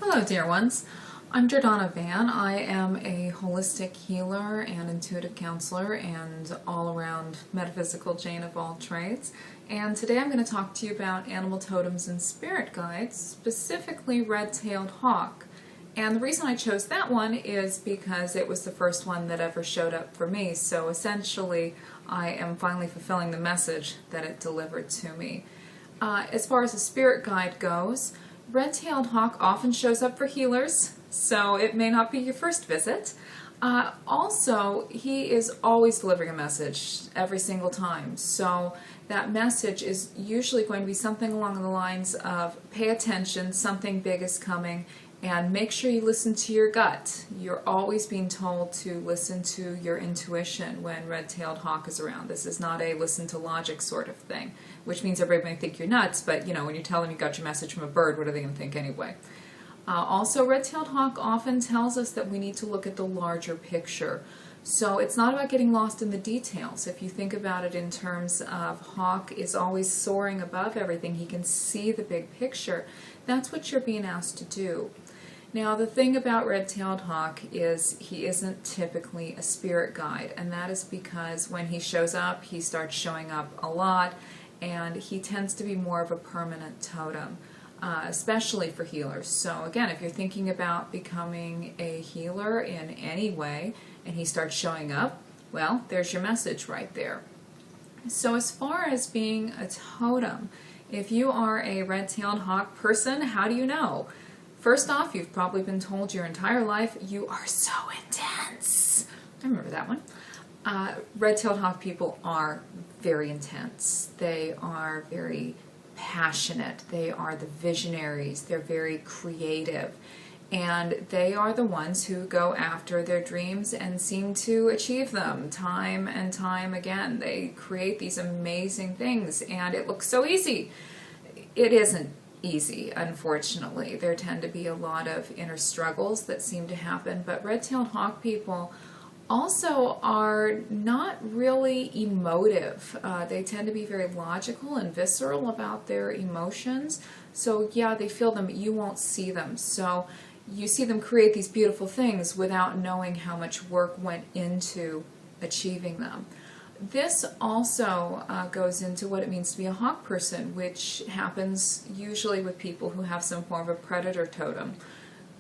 Hello, dear ones. I'm Jordana Van. I am a holistic healer and intuitive counselor and all-around metaphysical Jane of all trades. And today I'm going to talk to you about animal totems and spirit guides, specifically red-tailed hawk. And the reason I chose that one is because it was the first one that ever showed up for me. So essentially, I am finally fulfilling the message that it delivered to me. As far as a spirit guide goes, red-tailed hawk often shows up for healers, so it may not be your first visit. Also, he is always delivering a message every single time. So that message is usually going to be something along the lines of pay attention, something big is coming, and make sure you listen to your gut. You're always being told to listen to your intuition when red-tailed hawk is around. This is not a listen to logic sort of thing, which means everybody may think you're nuts, but you know, when you tell them you got your message from a bird, what are they going to think anyway? Also, red-tailed hawk often tells us that we need to look at the larger picture. So it's not about getting lost in the details. If you think about it in terms of hawk is always soaring above everything, he can see the big picture. That's what you're being asked to do. Now, the thing about red-tailed hawk is he isn't typically a spirit guide, and that is because when he shows up, he starts showing up a lot, and he tends to be more of a permanent totem, especially for healers. So again, if you're thinking about becoming a healer in any way, and he starts showing up, well, there's your message right there. So as far as being a totem, if you are a red-tailed hawk person, how do you know? First off, you've probably been told your entire life, you are so intense. I remember that one. Red-tailed hawk people are very intense. They are very passionate. They are the visionaries. They're very creative. And they are the ones who go after their dreams and seem to achieve them time and time again. They create these amazing things, and it looks so easy. It isn't easy, unfortunately. There tend to be a lot of inner struggles that seem to happen, but red-tailed hawk people also are not really emotive. They tend to be very logical and visceral about their emotions. So yeah, they feel them, but you won't see them. So you see them create these beautiful things without knowing how much work went into achieving them. This also goes into what it means to be a hawk person, which happens usually with people who have some form of a predator totem.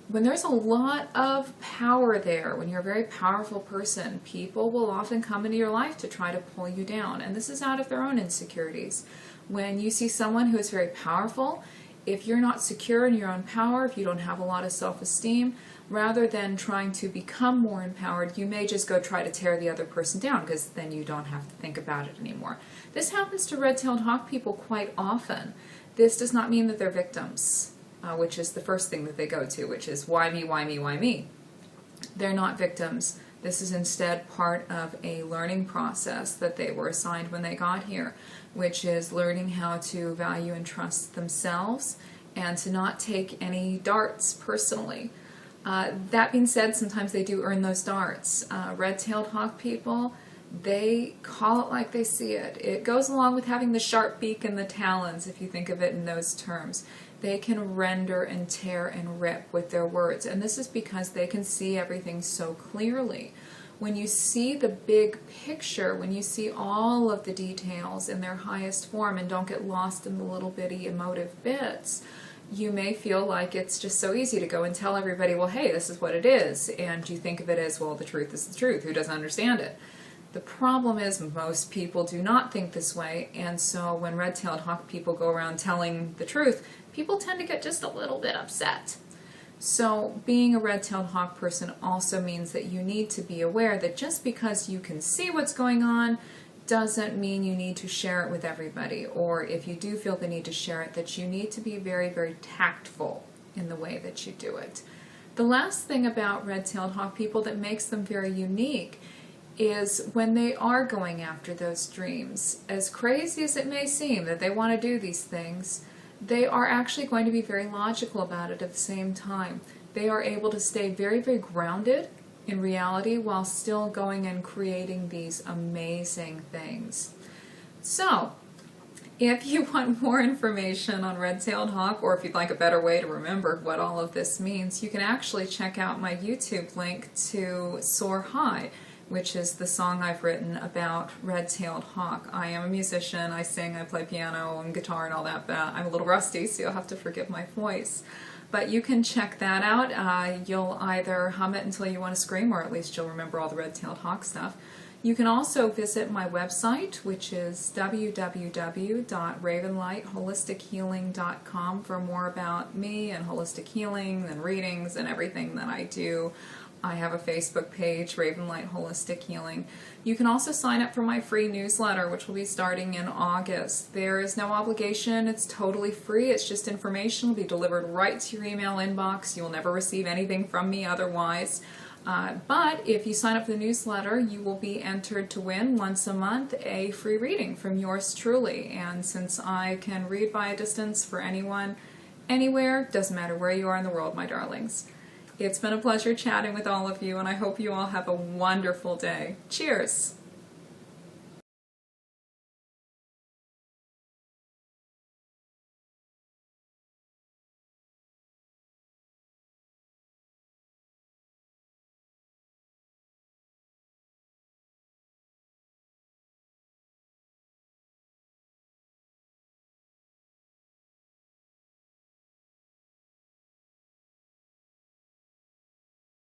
When there's a lot of power there, when you're a very powerful person, people will often come into your life to try to pull you down, and this is out of their own insecurities. When you see someone who is very powerful, if you're not secure in your own power, if you don't have a lot of self-esteem, rather than trying to become more empowered, you may just go try to tear the other person down, because then you don't have to think about it anymore. This happens to red-tailed hawk people quite often. This does not mean that they're victims, which is the first thing that they go to, which is why me, why me, why me? They're not victims. This is instead part of a learning process that they were assigned when they got here, which is learning how to value and trust themselves and to not take any darts personally. That being said, sometimes they do earn those darts. Red-tailed hawk people, they call it like they see it. It goes along with having the sharp beak and the talons, if you think of it in those terms. They can render and tear and rip with their words, and this is because they can see everything so clearly. When you see the big picture, when you see all of the details in their highest form and don't get lost in the little bitty emotive bits, you may feel like it's just so easy to go and tell everybody, well, hey, this is what it is, and you think of it as, well, the truth is the truth. Who doesn't understand it? The problem is most people do not think this way, and so when red-tailed hawk people go around telling the truth, people tend to get just a little bit upset. So being a red-tailed hawk person also means that you need to be aware that just because you can see what's going on doesn't mean you need to share it with everybody, or if you do feel the need to share it, that you need to be very, very tactful in the way that you do it. The last thing about red-tailed hawk people that makes them very unique is when they are going after those dreams. As crazy as it may seem that they want to do these things, they are actually going to be very logical about it at the same time. They are able to stay very, very grounded in reality while still going and creating these amazing things. So, If you want more information on red-tailed hawk, or if you'd like a better way to remember what all of this means, you can actually check out my YouTube link to Soar High, which is the song I've written about red-tailed hawk. I am a musician, I sing, I play piano and guitar and all that, but I'm a little rusty, so you'll have to forgive my voice. But you can check that out. You'll either hum it until you want to scream, or at least you'll remember all the red-tailed hawk stuff. You can also visit my website, which is www.ravenlightholistichealing.com, for more about me and holistic healing and readings and everything that I do. I have a Facebook page, Ravenlight Holistic Healing. You can also sign up for my free newsletter, which will be starting in August. There is no obligation. It's totally free. It's just information. It will be delivered right to your email inbox. You will never receive anything from me otherwise. But if you sign up for the newsletter, you will be entered to win once a month a free reading from yours truly. And since I can read by a distance for anyone, anywhere, doesn't matter where you are in the world, my darlings. It's been a pleasure chatting with all of you, and I hope you all have a wonderful day. Cheers!